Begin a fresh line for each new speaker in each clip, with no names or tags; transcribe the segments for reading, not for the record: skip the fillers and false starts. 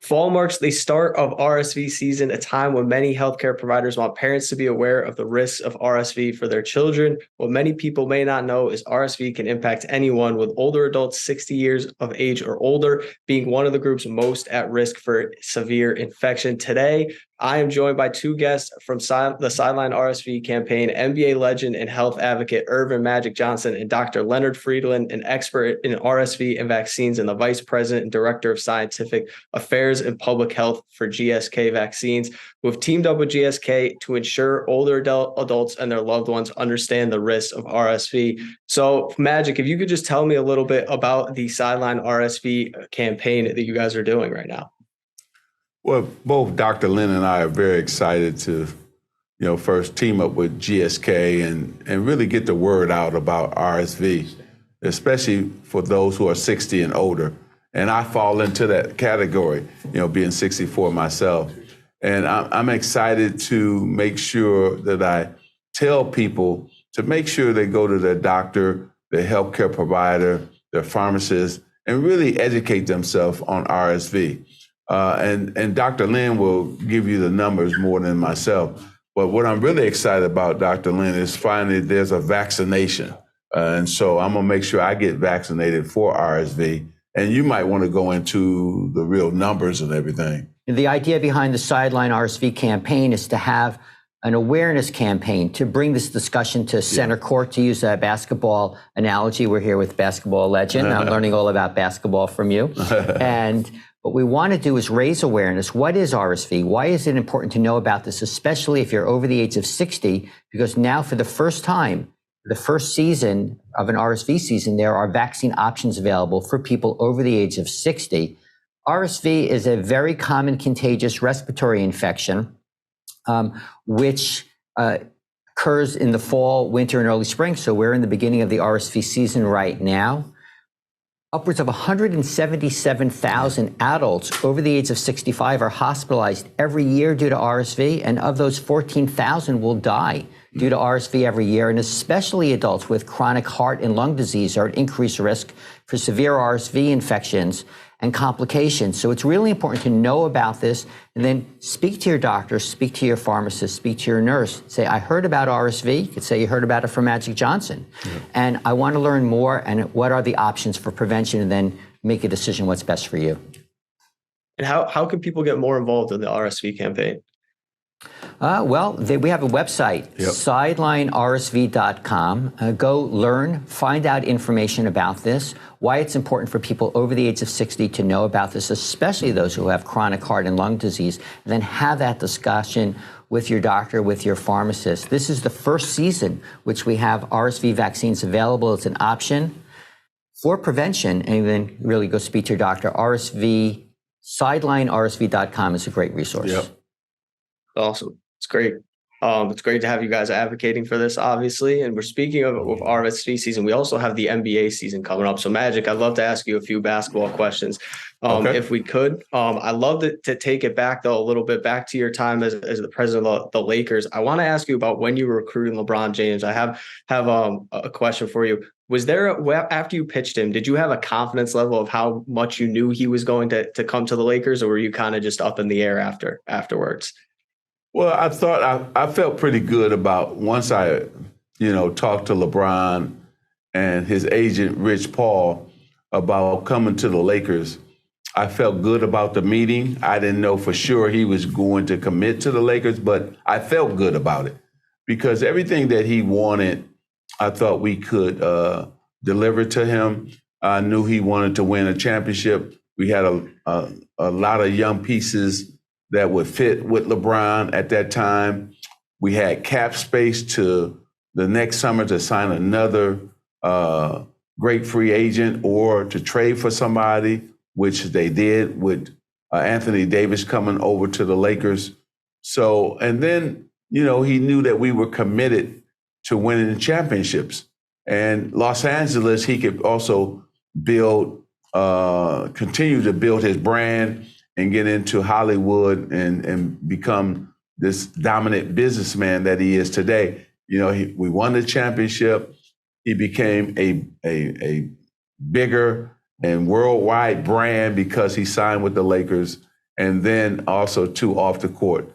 Fall marks the start of RSV season, a time when many healthcare providers want parents to be aware of the risks of RSV for their children. What many people may not know is RSV can impact anyone, with older adults 60 years of age or older being one of the groups most at risk for severe infection. Today, I am joined by two guests from the Sideline RSV Campaign, NBA legend and health advocate Earvin Magic Johnson, and Dr. Leonard Friedland, an expert in RSV and vaccines and the Vice President and Director of Scientific Affairs and Public Health for GSK Vaccines, who have teamed up with GSK to ensure older adults and their loved ones understand the risks of RSV. So, Magic, if you could just tell me a little bit about the Sideline RSV campaign that you guys are doing right now.
Well, both Dr. Lynn and I are very excited to, first team up with GSK and really get the word out about RSV, especially for those who are 60 and older. And I fall into that category, being 64 myself. And I'm excited to make sure that I tell people to make sure they go to their doctor, their healthcare provider, their pharmacist, and really educate themselves on RSV. And Dr. Lynn will give you the numbers more than myself. But what I'm really excited about, Dr. Lynn, is finally there's a vaccination. And so I'm going to make sure I get vaccinated for RSV. And you might want to go into the real numbers and everything.
The idea behind the Sideline RSV campaign is to have an awareness campaign to bring this discussion to center court, to use a basketball analogy. We're here with basketball legend. I'm learning all about basketball from you. And what we want to do is raise awareness. What is RSV? Why is it important to know about this, especially if you're over the age of 60? Because now, for the first time, the first season of an RSV season, there are vaccine options available for people over the age of 60. RSV is a very common contagious respiratory infection, which occurs in the fall, winter, and early spring. So we're in the beginning of the RSV season right now. Upwards of 177,000 adults over the age of 65 are hospitalized every year due to RSV, and of those, 14,000 will die due to RSV every year, and especially adults with chronic heart and lung disease are at increased risk for severe RSV infections and complications. So it's really important to know about this and then speak to your doctor, speak to your pharmacist, speak to your nurse. Say, I heard about RSV. You could say you heard about it from Magic Johnson. And I want to learn more, and what are the options for prevention, and then make a decision what's best for you.
And how can people get more involved in the RSV campaign?
We have a website, sidelinersv.com. Go learn, find out information about this, why it's important for people over the age of 60 to know about this, especially those who have chronic heart and lung disease, and then have that discussion with your doctor, with your pharmacist. This is the first season which we have RSV vaccines available. It's an option for prevention, and then really go speak to your doctor. Sidelinersv.com is a great resource.
Yep. Awesome. It's great. It's great to have you guys advocating for this, obviously. And we're speaking of RSV season. We also have the NBA season coming up. So, Magic, I'd love to ask you a few basketball questions, if we could. I'd love to take it back, though, a little bit back to your time as the president of the Lakers. I want to ask you about when you were recruiting LeBron James. I have a question for you. Was there, after you pitched him, did you have a confidence level of how much you knew he was going to come to the Lakers, or were you kind of just up in the air afterwards?
Well, I felt pretty good about once I, talked to LeBron and his agent, Rich Paul, about coming to the Lakers. I felt good about the meeting. I didn't know for sure he was going to commit to the Lakers, but I felt good about it because everything that he wanted, I thought we could deliver to him. I knew he wanted to win a championship. We had a lot of young pieces that would fit with LeBron at that time. We had cap space to the next summer to sign another great free agent or to trade for somebody, which they did with Anthony Davis coming over to the Lakers. So, and then, he knew that we were committed to winning the championships. And Los Angeles, he could also continue to build his brand and get into Hollywood and become this dominant businessman that he is today. We won the championship. He became a bigger and worldwide brand because he signed with the Lakers. and then also too off the court.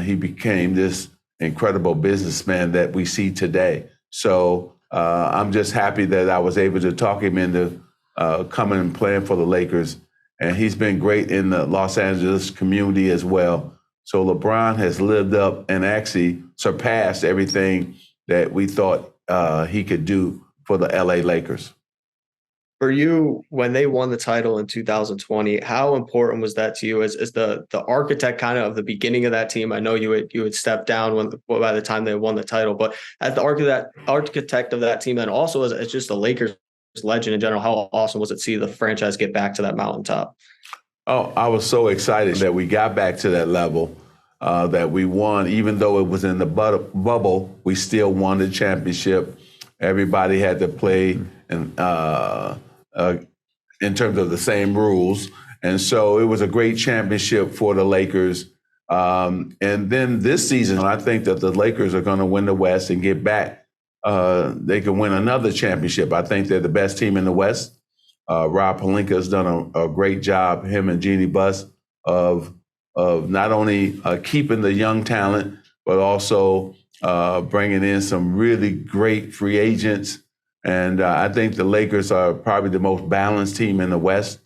He became this incredible businessman that we see today. So I'm just happy that I was able to talk him into coming and playing for the Lakers. And he's been great in the Los Angeles community as well. So LeBron has lived up and actually surpassed everything that we thought he could do for the LA Lakers.
For you, when they won the title in 2020, how important was that to you as the architect kind of the beginning of that team? I know you would step down by the time they won the title, but as the architect of that team, and also as just a Lakers legend in general, how awesome was it to see the franchise get back to that mountaintop?
Oh, I was so excited that we got back to that level, that we won. Even though it was in the bubble, we still won the championship. Everybody had to play in terms of the same rules. And so it was a great championship for the Lakers. And then this season, I think that the Lakers are going to win the West and get back. They can win another championship. I think they're the best team in the West. Rob Pelinka has done a great job, him and Jeannie Buss, of not only keeping the young talent, but also bringing in some really great free agents. And I think the Lakers are probably the most balanced team in the West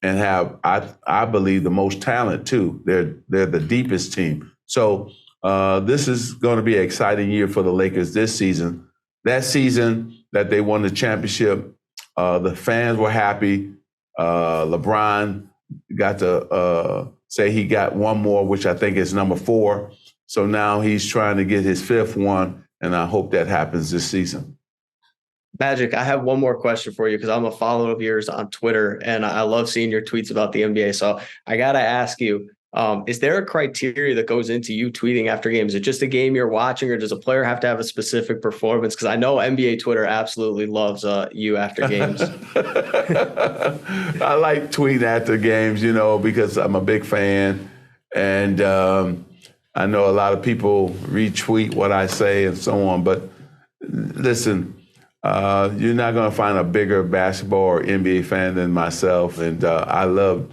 and have, I believe, the most talent too. They're the deepest team. So this is going to be an exciting year for the Lakers this season. That season that they won the championship, the fans were happy. LeBron got to say he got one more, which I think is number 4. So now he's trying to get his 5th one, and I hope that happens this season.
Magic, I have one more question for you because I'm a follower of yours on Twitter, and I love seeing your tweets about the NBA. So I got to ask you, is there a criteria that goes into you tweeting after games? Is it just a game you're watching, or does a player have to have a specific performance? Because I know NBA Twitter absolutely loves you after games.
I like tweeting after games, because I'm a big fan. And I know a lot of people retweet what I say and so on. But listen, you're not going to find a bigger basketball or NBA fan than myself. And I love,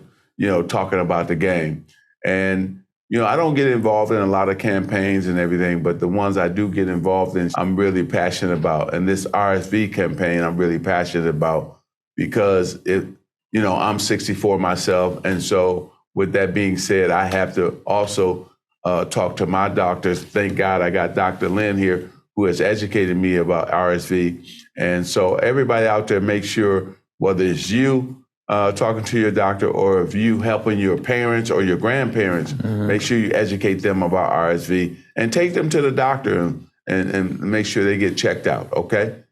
talking about the game. And, I don't get involved in a lot of campaigns and everything, but the ones I do get involved in, I'm really passionate about. And this RSV campaign, I'm really passionate about because I'm 64 myself. And so with that being said, I have to also talk to my doctors. Thank God I got Dr. Lynn here, who has educated me about RSV. And so everybody out there, make sure, whether it's you talking to your doctor or if you helping your parents or your grandparents, make sure you educate them about RSV and take them to the doctor and make sure they get checked out, okay?